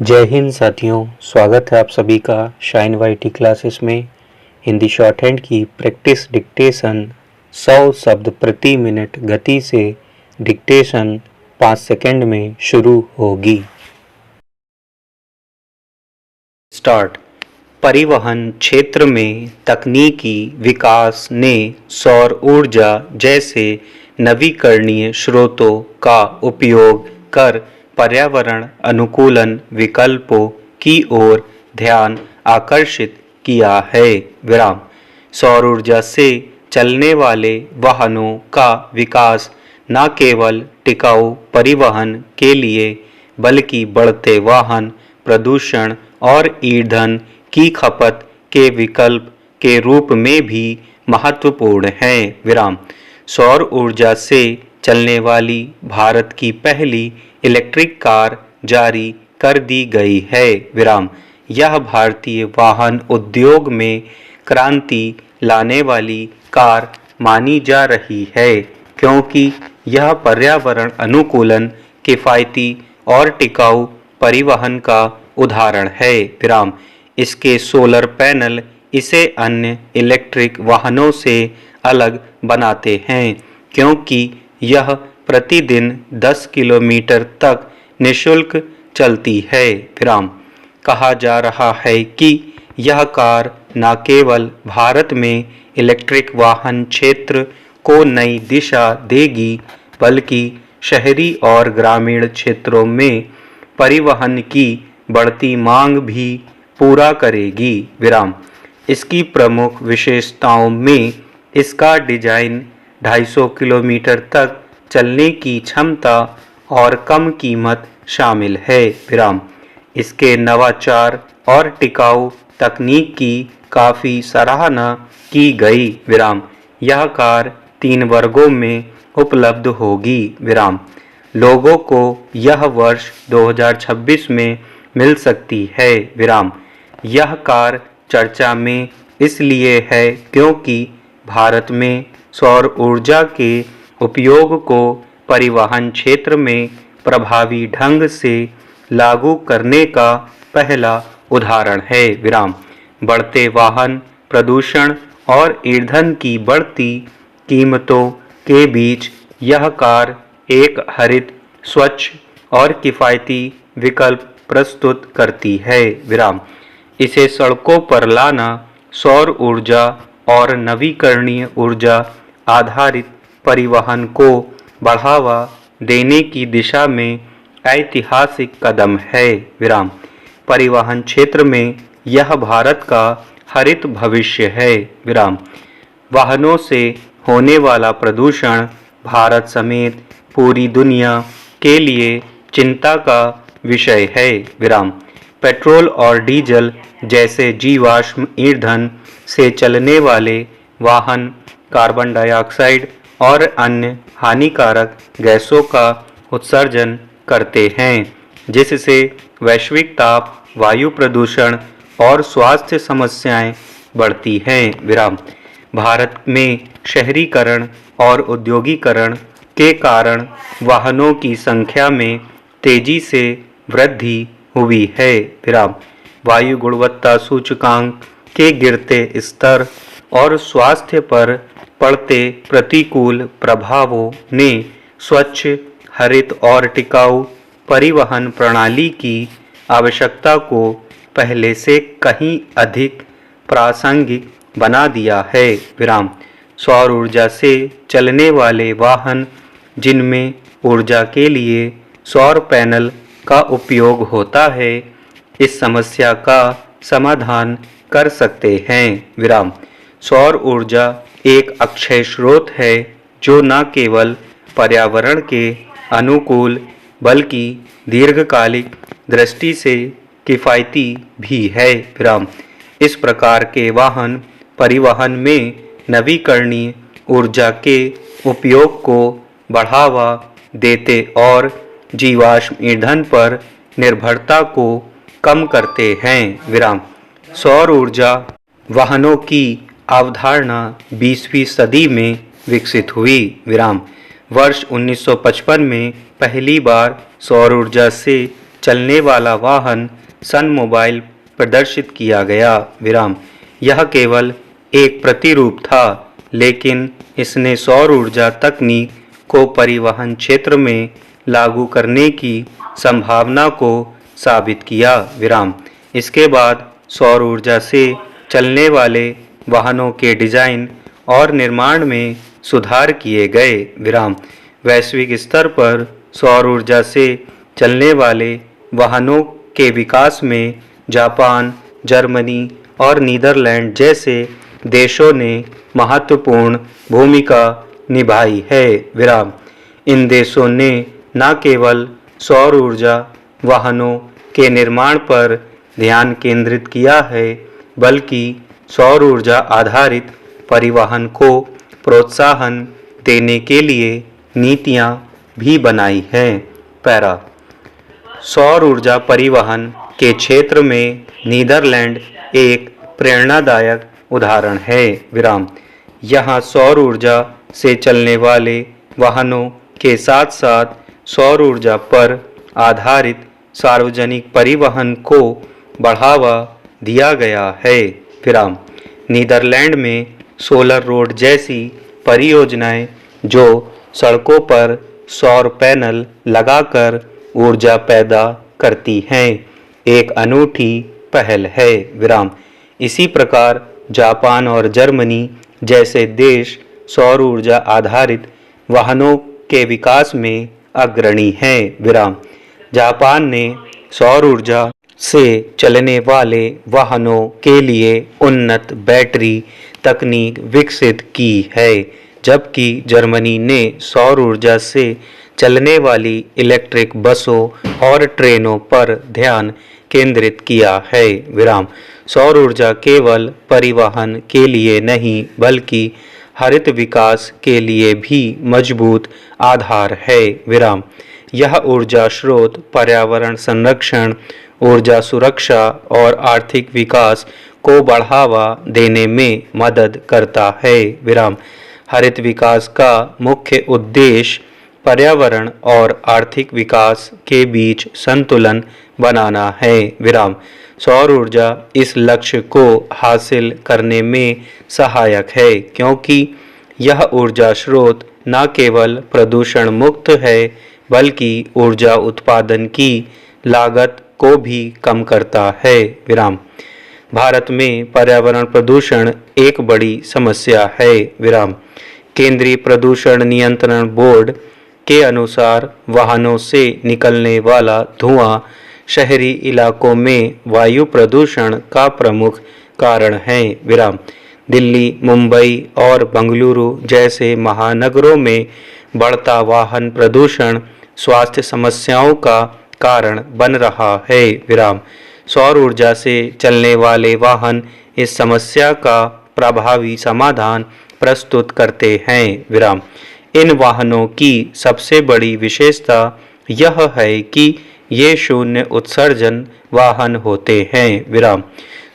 जय हिंद साथियों, स्वागत है आप सभी का शाइन वाईटी क्लासेस में। हिंदी शॉर्ट हैंड की प्रैक्टिस डिक्टेशन 100 शब्द प्रति मिनट गति से डिक्टेशन 5 सेकंड में शुरू होगी। स्टार्ट। परिवहन क्षेत्र में तकनीकी विकास ने सौर ऊर्जा जैसे नवीकरणीय स्रोतों का उपयोग कर पर्यावरण अनुकूलन विकल्पों की ओर ध्यान आकर्षित किया है। विराम। सौर ऊर्जा से चलने वाले वाहनों का विकास न केवल टिकाऊ परिवहन के लिए बल्कि बढ़ते वाहन प्रदूषण और ईंधन की खपत के विकल्प के रूप में भी महत्वपूर्ण है। विराम। सौर ऊर्जा से चलने वाली भारत की पहली इलेक्ट्रिक कार जारी कर दी गई है। विराम। यह भारतीय वाहन उद्योग में क्रांति लाने वाली कार मानी जा रही है क्योंकि यह पर्यावरण अनुकूलन, किफ़ायती और टिकाऊ परिवहन का उदाहरण है। विराम। इसके सोलर पैनल इसे अन्य इलेक्ट्रिक वाहनों से अलग बनाते हैं क्योंकि यह प्रतिदिन 10 किलोमीटर तक निःशुल्क चलती है। विराम। कहा जा रहा है कि यह कार न केवल भारत में इलेक्ट्रिक वाहन क्षेत्र को नई दिशा देगी बल्कि शहरी और ग्रामीण क्षेत्रों में परिवहन की बढ़ती मांग भी पूरा करेगी। विराम। इसकी प्रमुख विशेषताओं में इसका डिजाइन 250 किलोमीटर तक चलने की क्षमता और कम कीमत शामिल है। विराम। इसके नवाचार और टिकाऊ तकनीक की काफ़ी सराहना की गई। विराम। यह कार 3 वर्गों में उपलब्ध होगी। विराम। लोगों को यह वर्ष 2026 में मिल सकती है। विराम। यह कार चर्चा में इसलिए है क्योंकि भारत में सौर ऊर्जा के उपयोग को परिवहन क्षेत्र में प्रभावी ढंग से लागू करने का पहला उदाहरण है। विराम। बढ़ते वाहन प्रदूषण और ईंधन की बढ़ती कीमतों के बीच यह कार एक हरित, स्वच्छ और किफ़ायती विकल्प प्रस्तुत करती है। विराम। इसे सड़कों पर लाना सौर ऊर्जा और नवीकरणीय ऊर्जा आधारित परिवहन को बढ़ावा देने की दिशा में ऐतिहासिक कदम है। विराम। परिवहन क्षेत्र में यह भारत का हरित भविष्य है। विराम। वाहनों से होने वाला प्रदूषण भारत समेत पूरी दुनिया के लिए चिंता का विषय है। विराम। पेट्रोल और डीजल जैसे जीवाश्म ईंधन से चलने वाले वाहन कार्बन डाइऑक्साइड और अन्य हानिकारक गैसों का उत्सर्जन करते हैं जिससे वैश्विक ताप, वायु प्रदूषण और स्वास्थ्य समस्याएं बढ़ती हैं। विराम। भारत में शहरीकरण और औद्योगिकरण के कारण वाहनों की संख्या में तेजी से वृद्धि हुई है। विराम। वायु गुणवत्ता सूचकांक के गिरते स्तर और स्वास्थ्य पर पड़ते प्रतिकूल प्रभावों ने स्वच्छ, हरित और टिकाऊ परिवहन प्रणाली की आवश्यकता को पहले से कहीं अधिक प्रासंगिक बना दिया है। विराम। सौर ऊर्जा से चलने वाले वाहन जिनमें ऊर्जा के लिए सौर पैनल का उपयोग होता है इस समस्या का समाधान कर सकते हैं। विराम। सौर ऊर्जा एक अक्षय स्रोत है जो न केवल पर्यावरण के अनुकूल बल्कि दीर्घकालिक दृष्टि से किफ़ायती भी है। विराम। इस प्रकार के वाहन परिवहन में नवीकरणीय ऊर्जा के उपयोग को बढ़ावा देते और जीवाश्म ईंधन पर निर्भरता को कम करते हैं। विराम। सौर ऊर्जा वाहनों की अवधारणा 20वीं सदी में विकसित हुई। विराम। वर्ष 1955 में पहली बार सौर ऊर्जा से चलने वाला वाहन सन मोबाइल प्रदर्शित किया गया। विराम। यह केवल एक प्रतिरूप था, लेकिन इसने सौर ऊर्जा तकनीक को परिवहन क्षेत्र में लागू करने की संभावना को साबित किया। विराम। इसके बाद सौर ऊर्जा से चलने वाले वाहनों के डिजाइन और निर्माण में सुधार किए गए। विराम। वैश्विक स्तर पर सौर ऊर्जा से चलने वाले वाहनों के विकास में जापान, जर्मनी और नीदरलैंड जैसे देशों ने महत्वपूर्ण भूमिका निभाई है। विराम। इन देशों ने न केवल सौर ऊर्जा वाहनों के निर्माण पर ध्यान केंद्रित किया है, बल्कि सौर ऊर्जा आधारित परिवहन को प्रोत्साहन देने के लिए नीतियां भी बनाई हैं। पैरा। सौर ऊर्जा परिवहन के क्षेत्र में नीदरलैंड एक प्रेरणादायक उदाहरण है। विराम। यहाँ सौर ऊर्जा से चलने वाले वाहनों के साथ साथ सौर ऊर्जा पर आधारित सार्वजनिक परिवहन को बढ़ावा दिया गया है। विराम। नीदरलैंड में सोलर रोड जैसी परियोजनाएं जो सड़कों पर सौर पैनल लगाकर ऊर्जा पैदा करती हैं, एक अनूठी पहल है। विराम। इसी प्रकार जापान और जर्मनी जैसे देश सौर ऊर्जा आधारित वाहनों के विकास में अग्रणी हैं। विराम। जापान ने सौर ऊर्जा से चलने वाले वाहनों के लिए उन्नत बैटरी तकनीक विकसित की है, जबकि जर्मनी ने सौर ऊर्जा से चलने वाली इलेक्ट्रिक बसों और ट्रेनों पर ध्यान केंद्रित किया है। विराम। सौर ऊर्जा केवल परिवहन के लिए नहीं, बल्कि हरित विकास के लिए भी मजबूत आधार है। विराम। यह ऊर्जा स्रोत पर्यावरण संरक्षण, ऊर्जा सुरक्षा और आर्थिक विकास को बढ़ावा देने में मदद करता है। विराम। हरित विकास का मुख्य उद्देश्य पर्यावरण और आर्थिक विकास के बीच संतुलन बनाना है। विराम। सौर ऊर्जा इस लक्ष्य को हासिल करने में सहायक है, क्योंकि यह ऊर्जा स्रोत न केवल प्रदूषण मुक्त है, बल्कि ऊर्जा उत्पादन की लागत को भी कम करता है। विराम। भारत में पर्यावरण प्रदूषण एक बड़ी समस्या है। विराम। केंद्रीय प्रदूषण नियंत्रण बोर्ड के अनुसार वाहनों से निकलने वाला धुआं शहरी इलाकों में वायु प्रदूषण का प्रमुख कारण है। विराम। दिल्ली, मुंबई और बेंगलुरु जैसे महानगरों में बढ़ता वाहन प्रदूषण स्वास्थ्य समस्याओं का कारण बन रहा है। विराम। सौर ऊर्जा से चलने वाले वाहन इस समस्या का प्रभावी समाधान प्रस्तुत करते हैं। विराम। इन वाहनों की सबसे बड़ी विशेषता यह है कि ये शून्य उत्सर्जन वाहन होते हैं। विराम।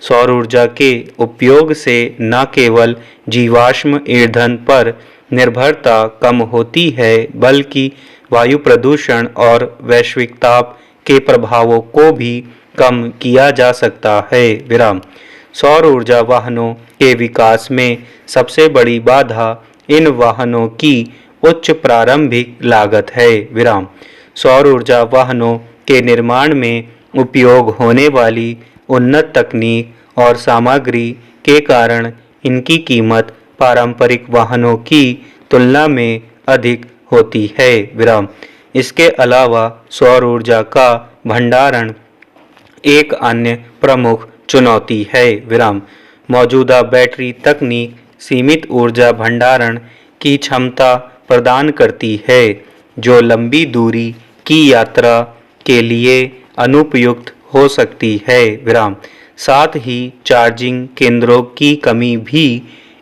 सौर ऊर्जा के उपयोग से न केवल जीवाश्म ईंधन पर निर्भरता कम होती है, बल्कि वायु प्रदूषण और वैश्विक ताप के प्रभावों को भी कम किया जा सकता है। विराम। सौर ऊर्जा वाहनों के विकास में सबसे बड़ी बाधा इन वाहनों की उच्च प्रारंभिक लागत है। विराम। सौर ऊर्जा वाहनों के निर्माण में उपयोग होने वाली उन्नत तकनीक और सामग्री के कारण इनकी कीमत पारंपरिक वाहनों की तुलना में अधिक होती है। विराम। इसके अलावा सौर ऊर्जा का भंडारण एक अन्य प्रमुख चुनौती है। विराम। मौजूदा बैटरी तकनीक सीमित ऊर्जा भंडारण की क्षमता प्रदान करती है, जो लंबी दूरी की यात्रा के लिए अनुपयुक्त हो सकती है। विराम। साथ ही चार्जिंग केंद्रों की कमी भी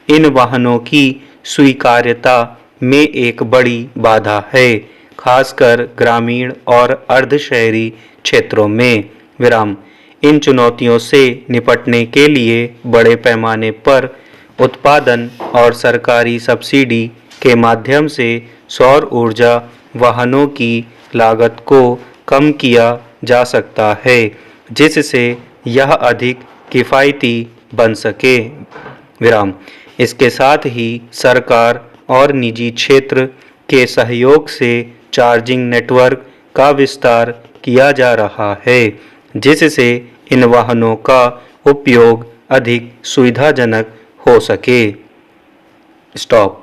इन वाहनों की स्वीकार्यता में एक बड़ी बाधा है, खासकर ग्रामीण और अर्धशहरी क्षेत्रों में। विराम। इन चुनौतियों से निपटने के लिए बड़े पैमाने पर उत्पादन और सरकारी सब्सिडी के माध्यम से सौर ऊर्जा वाहनों की लागत को कम किया जा सकता है, जिससे यह अधिक किफ़ायती बन सके। विराम। इसके साथ ही सरकार और निजी क्षेत्र के सहयोग से चार्जिंग नेटवर्क का विस्तार किया जा रहा है, जिससे इन वाहनों का उपयोग अधिक सुविधाजनक हो सके। स्टॉप।